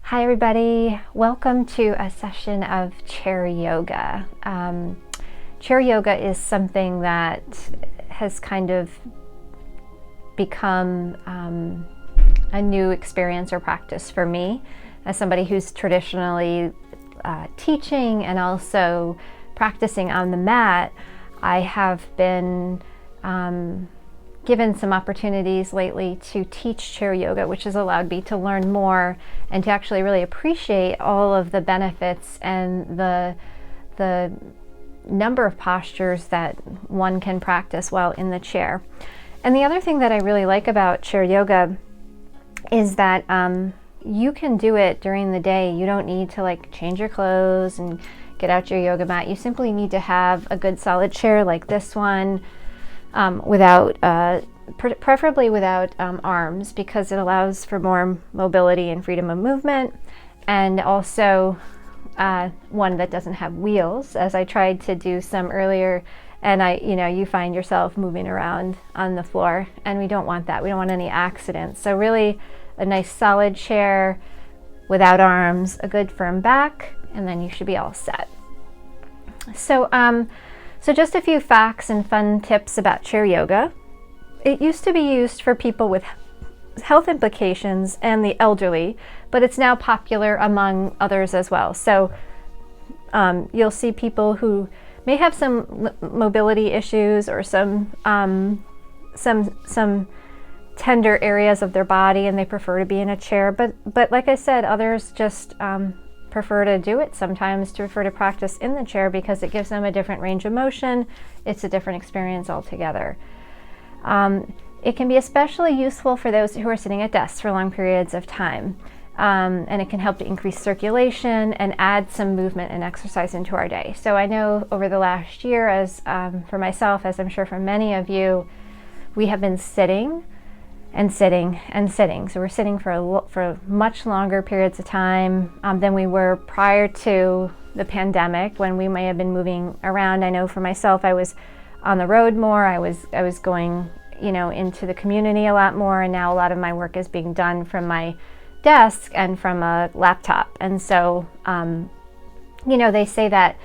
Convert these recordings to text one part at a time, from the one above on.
Hi everybody, welcome to a session of chair yoga. Chair yoga is something that has kind of become a new experience or practice for me as somebody who's traditionally teaching and also practicing on the mat. I have been given some opportunities lately to teach chair yoga, which has allowed me to learn more and to actually really appreciate all of the benefits and the number of postures that one can practice while in the chair. And the other thing that I really like about chair yoga is that you can do it during the day. You don't need to change your clothes and get out your yoga mat. You simply need to have a good solid chair like this one, preferably without arms, because it allows for more mobility and freedom of movement, and also one that doesn't have wheels, as I tried to do some earlier, and you find yourself moving around on the floor, and we don't want that. We don't want any accidents. So really a nice solid chair without arms, a good firm back, and then you should be all set. So just a few facts and fun tips about chair yoga. It used to be used for people with health implications and the elderly, but it's now popular among others as well. So you'll see people who may have some mobility issues or some tender areas of their body, and they prefer to be in a chair. But like I said, others just prefer to do it sometimes, to prefer to practice in the chair because it gives them a different range of motion. It's a different experience altogether. It can be especially useful for those who are sitting at desks for long periods of time, and it can help to increase circulation and add some movement and exercise into our day. So I know over the last year, as for myself, as I'm sure for many of you, we have been sitting and sitting and sitting. So we're sitting for much longer periods of time than we were prior to the pandemic, when we may have been moving around. I know for myself, I was on the road more. I was going, into the community a lot more, and now a lot of my work is being done from my desk and from a laptop. And so, they say that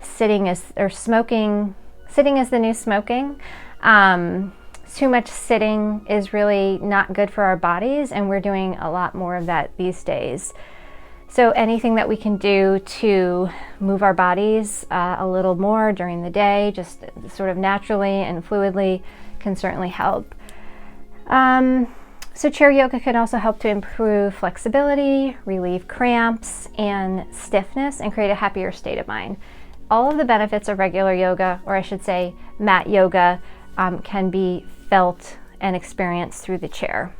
sitting is the new smoking. Too much sitting is really not good for our bodies, and we're doing a lot more of that these days. So anything that we can do to move our bodies a little more during the day, just sort of naturally and fluidly, can certainly help. So chair yoga can also help to improve flexibility, relieve cramps and stiffness, and create a happier state of mind. All of the benefits of regular yoga, or I should say mat yoga, can be felt and experienced through the chair.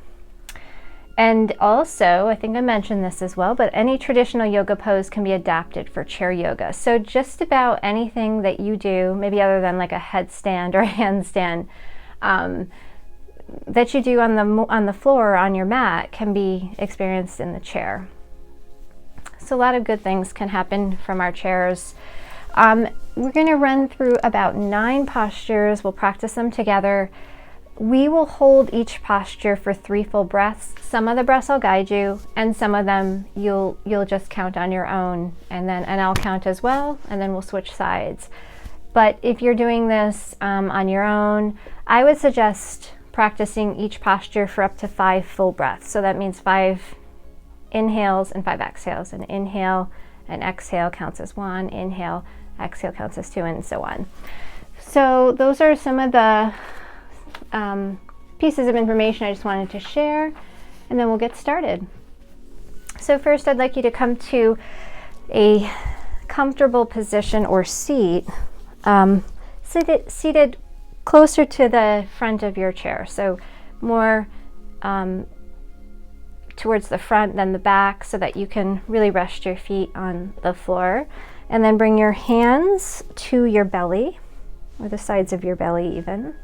And also, I think I mentioned this as well, but any traditional yoga pose can be adapted for chair yoga. So just about anything that you do, maybe other than like a headstand or a handstand, that you do on the floor or on your mat, can be experienced in the chair. So a lot of good things can happen from our chairs. We're going to run through about 9 postures. We'll practice them together. We will hold each posture for 3 full breaths. Some of the breaths I'll guide you, and some of them you'll just count on your own, and I'll count as well, and then we'll switch sides. But if you're doing this on your own, I would suggest practicing each posture for up to 5 full breaths. So that means 5 inhales and 5 exhales. An inhale and exhale counts as 1. Inhale, exhale counts as 2, and so on. So those are some of the pieces of information I just wanted to share, and then we'll get started. So first, I'd like you to come to a comfortable position or seat, seated closer to the front of your chair, so more towards the front than the back, so that you can really rest your feet on the floor. And then bring your hands to your belly, or the sides of your belly even.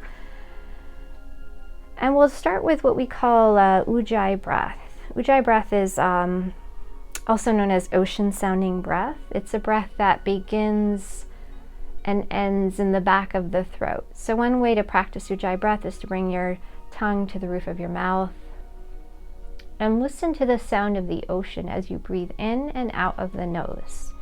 And we'll start with what we call Ujjayi breath. Ujjayi breath is also known as ocean sounding breath. It's a breath that begins and ends in the back of the throat. So one way to practice Ujjayi breath is to bring your tongue to the roof of your mouth And listen to the sound of the ocean as you breathe in and out of the nose.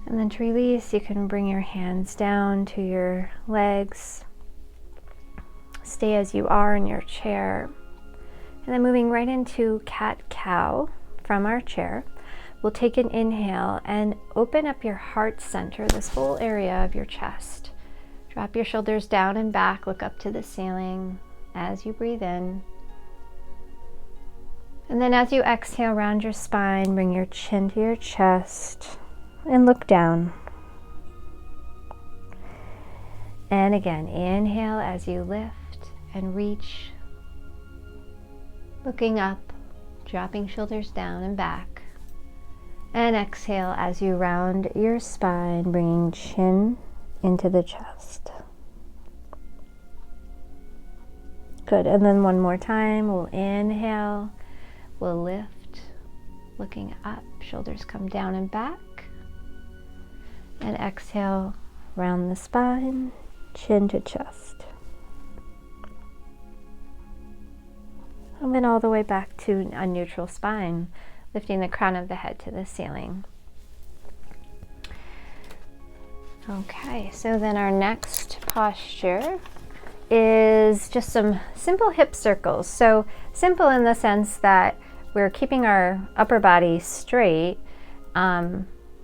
And then to release, you can bring your hands down to your legs. Stay as you are in your chair. And then moving right into cat-cow from our chair, we'll take an inhale and open up your heart center, this whole area of your chest. Drop your shoulders down and back, look up to the ceiling as you breathe in. And then as you exhale, round your spine, bring your chin to your chest. And look down. And again, inhale as you lift and reach. Looking up, dropping shoulders down and back. And exhale as you round your spine, bringing chin into the chest. Good, and then one more time, we'll inhale, we'll lift, looking up, shoulders come down and back. And exhale, round the spine, chin to chest. And then all the way back to a neutral spine, lifting the crown of the head to the ceiling. Okay, so then our next posture is just some simple hip circles. So simple in the sense that we're keeping our upper body straight.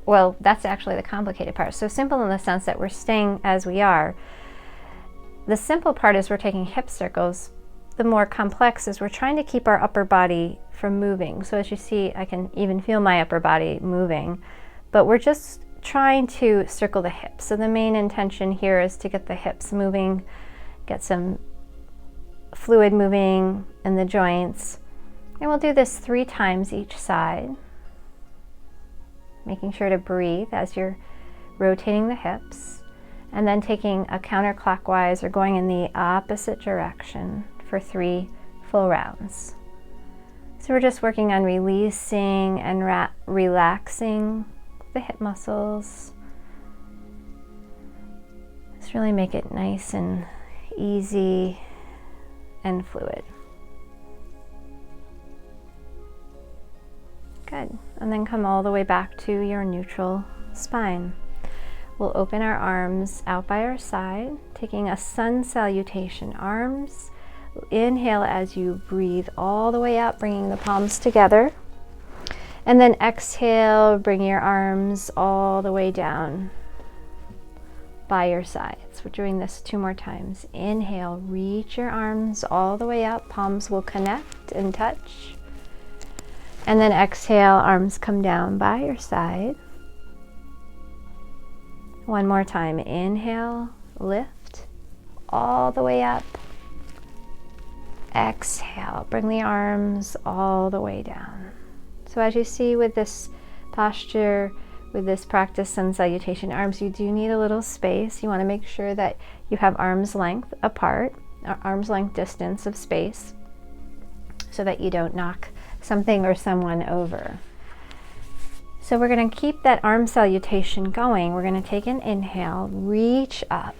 Well, that's actually the complicated part. So simple in the sense that we're staying as we are. The simple part is we're taking hip circles. The more complex is we're trying to keep our upper body from moving. So as you see, I can even feel my upper body moving, but we're just trying to circle the hips. So the main intention here is to get the hips moving, get some fluid moving in the joints. And we'll do this 3 times each side. Making sure to breathe as you're rotating the hips, and then taking a counterclockwise or going in the opposite direction for 3 full rounds. So we're just working on releasing and relaxing the hip muscles. Just really make it nice and easy and fluid. Good. And then come all the way back to your neutral spine. We'll open our arms out by our side, taking a sun salutation. Arms, inhale as you breathe all the way up, bringing the palms together. And then exhale, bring your arms all the way down by your sides. We're doing this 2 more times. Inhale, reach your arms all the way up, palms will connect and touch. And then exhale, arms come down by your side. One more time. Inhale, lift all the way up. Exhale, bring the arms all the way down. So as you see with this posture, with this practice sun salutation arms, you do need a little space. You want to make sure that you have arm's length apart, or arm's length distance of space, so that you don't knock something or someone over. So we're going to keep that arm salutation going. We're going to take an inhale, reach up.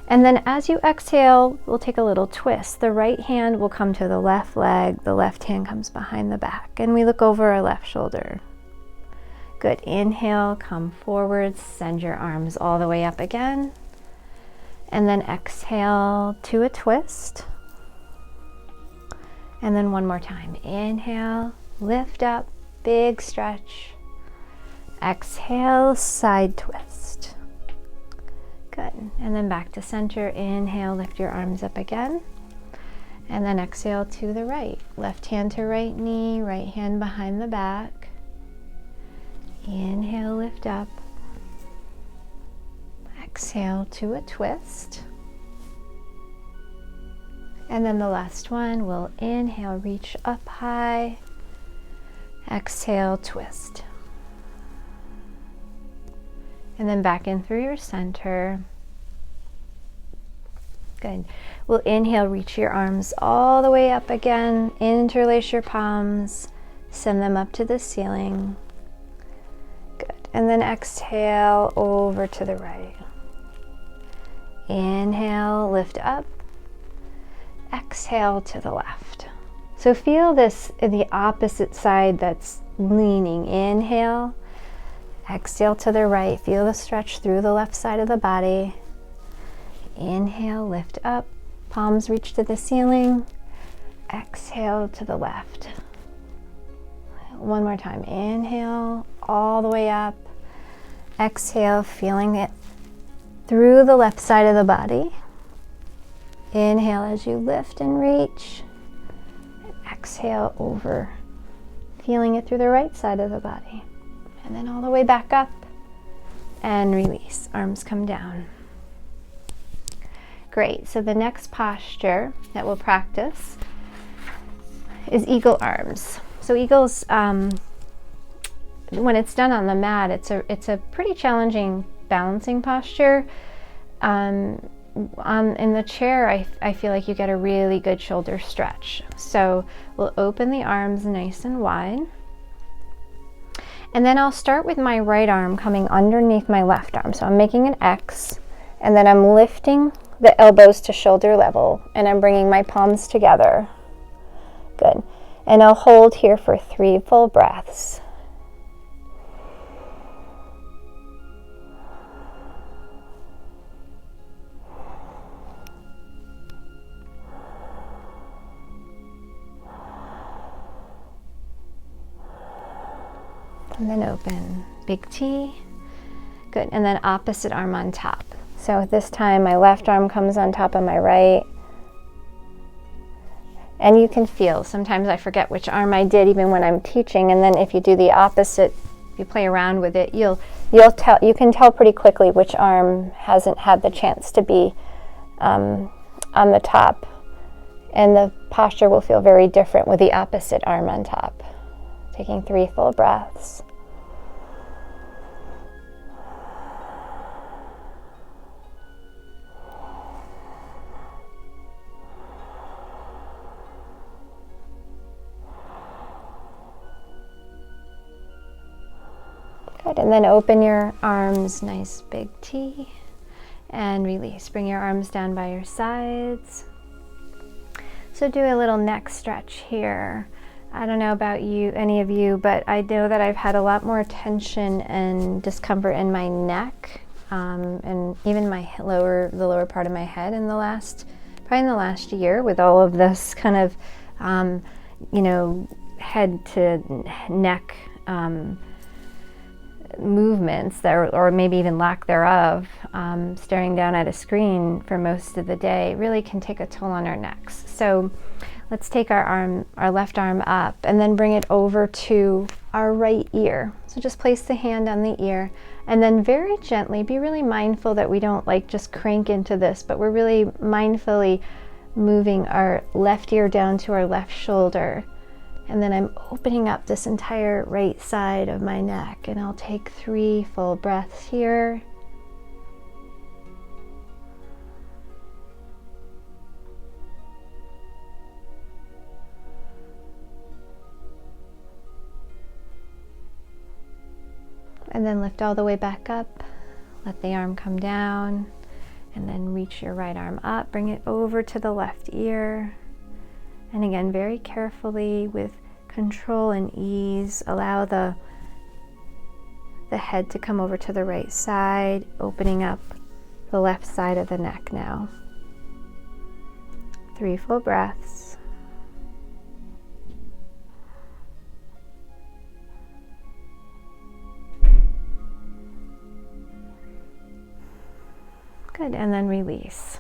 And then as you exhale, we'll take a little twist. The right hand will come to the left leg, the left hand comes behind the back, and we look over our left shoulder. Good. Inhale, come forward, send your arms all the way up again. And then exhale to a twist. And then one more time. Inhale, lift up, big stretch. Exhale, side twist. Good. And then back to center. Inhale, lift your arms up again. And then exhale to the right. Left hand to right knee, right hand behind the back. Inhale, lift up. Exhale to a twist. And then the last one, we'll inhale, reach up high. Exhale, twist. And then back in through your center. Good. We'll inhale, reach your arms all the way up again. Interlace your palms. Send them up to the ceiling. Good. And then exhale over to the right. Inhale, lift up. Exhale to the left. So feel this in the opposite side that's leaning. Inhale. Exhale to the right. Feel the stretch through the left side of the body. Inhale, lift up. Palms reach to the ceiling. Exhale to the left. One more time. Inhale, all the way up. Exhale, feeling it through the left side of the body. Inhale as you lift and reach. Exhale over, feeling it through the right side of the body. And then all the way back up and release. Arms come down. Great. So the next posture that we'll practice is eagle arms. So eagles, when it's done on the mat, it's a pretty challenging balancing posture. In the chair, I feel like you get a really good shoulder stretch. So we'll open the arms nice and wide. And then I'll start with my right arm coming underneath my left arm. So I'm making an X, and then I'm lifting the elbows to shoulder level, and I'm bringing my palms together. Good. And I'll hold here for 3 full breaths. And then open, big T. Good, and then opposite arm on top. So this time my left arm comes on top of my right. And you can feel, sometimes I forget which arm I did even when I'm teaching, and then if you do the opposite, you play around with it, you can tell pretty quickly which arm hasn't had the chance to be on the top. And the posture will feel very different with the opposite arm on top. Taking 3 full breaths. Good, and then open your arms, nice big T, and release. Bring your arms down by your sides. So do a little neck stretch here. I don't know about you, any of you, but I know that I've had a lot more tension and discomfort in my neck, and even my the lower part of my head probably in the last year, with all of this kind of, head to neck movements or maybe even lack thereof, staring down at a screen for most of the day really can take a toll on our necks. So let's take our left arm up and then bring it over to our right ear. So just place the hand on the ear and then very gently, be really mindful that we don't just crank into this, but we're really mindfully moving our left ear down to our left shoulder. And then I'm opening up this entire right side of my neck, and I'll take 3 full breaths here. And then lift all the way back up. Let the arm come down, and then reach your right arm up. Bring it over to the left ear. And again, very carefully, with control and ease, allow the head to come over to the right side, opening up the left side of the neck now. 3 full breaths. Good, and then release.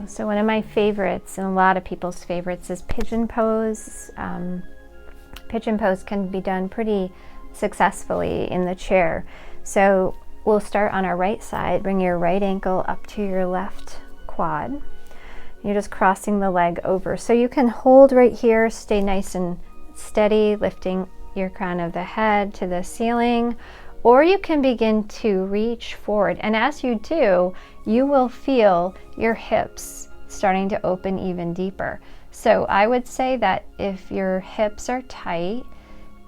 So one of my favorites, and a lot of people's favorites, is pigeon pose. Pigeon pose can be done pretty successfully in the chair. So we'll start on our right side. Bring your right ankle up to your left quad. You're just crossing the leg over. So you can hold right here, stay nice and steady, lifting your crown of the head to the ceiling, or you can begin to reach forward. And as you do, you will feel your hips starting to open even deeper. So I would say that if your hips are tight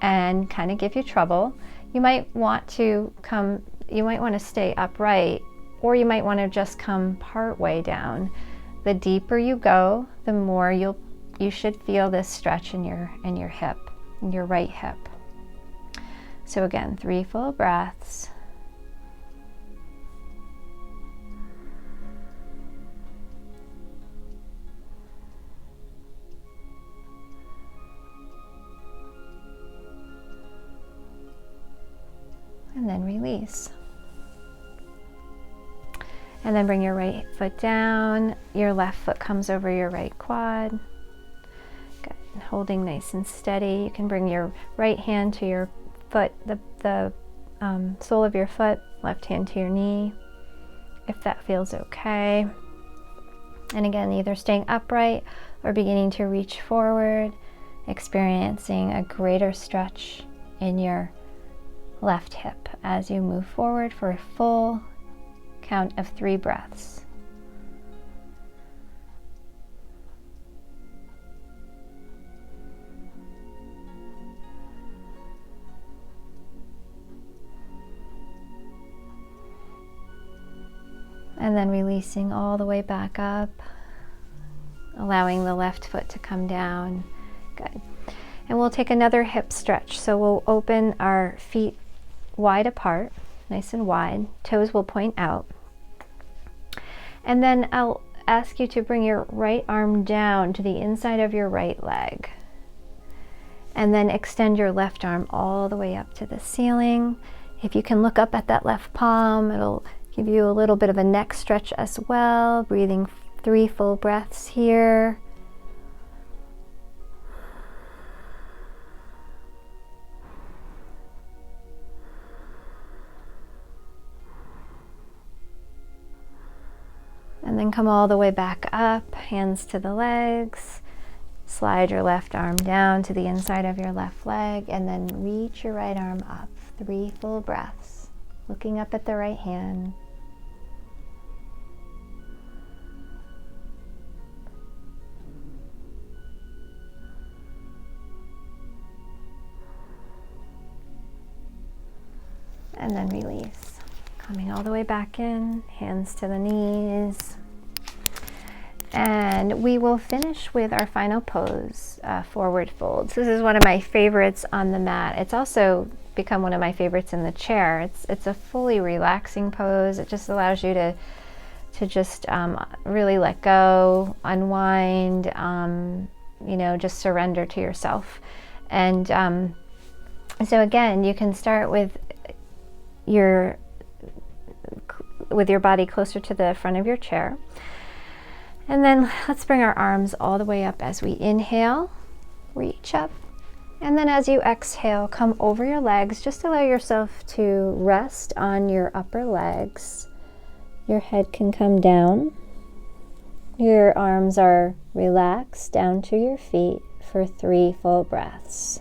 and kind of give you trouble, you might want to stay upright, or you might want to just come part way down. The deeper you go, the more you should feel this stretch in your hip, in your right hip. So again, 3 full breaths. And then release. And then bring your right foot down. Your left foot comes over your right quad. Good. Holding nice and steady. You can bring your right hand to your foot, the sole of your foot, left hand to your knee, if that feels okay. And again, either staying upright or beginning to reach forward, experiencing a greater stretch in your left hip as you move forward for a full count of 3 breaths. And then releasing all the way back up, allowing the left foot to come down. Good. And we'll take another hip stretch. So we'll open our feet wide apart, nice and wide. Toes will point out. And then I'll ask you to bring your right arm down to the inside of your right leg. And then extend your left arm all the way up to the ceiling. If you can look up at that left palm, it'll give you a little bit of a neck stretch as well. Breathing 3 full breaths here. And then come all the way back up, hands to the legs. Slide your left arm down to the inside of your left leg, and then reach your right arm up. 3 full breaths, looking up at the right hand. And then release. Coming all the way back in, hands to the knees. And we will finish with our final pose, forward folds. This is one of my favorites on the mat. It's also become one of my favorites in the chair. It's a fully relaxing pose. It just allows you to just really let go, unwind, just surrender to yourself. And so again, you can start with your body closer to the front of your chair. And then let's bring our arms all the way up as we inhale, reach up. And then as you exhale, come over your legs. Just allow yourself to rest on your upper legs. Your head can come down. Your arms are relaxed down to your feet for 3 full breaths.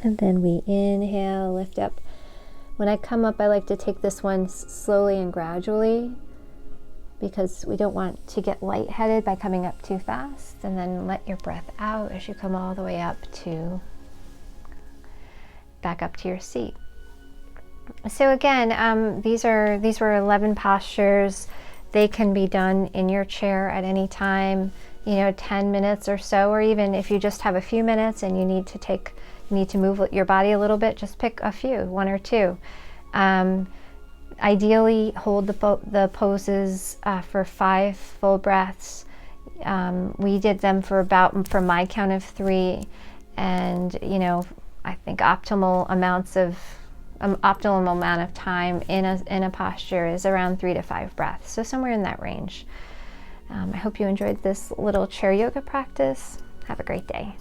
And then we inhale, lift up. When I come up, I like to take this one slowly and gradually because we don't want to get lightheaded by coming up too fast. And then let your breath out as you come all the way up to back up to your seat. So again, these were 11 postures. They can be done in your chair at any time, 10 minutes or so, or even if you just have a few minutes and you need to move your body a little bit, just pick a few, 1 or 2. Ideally, hold the poses for 5 full breaths. We did them for my count of 3, and I think optimal amount of time in a posture is around 3 to 5 breaths, so somewhere in that range. I hope you enjoyed this little chair yoga practice. Have a great day.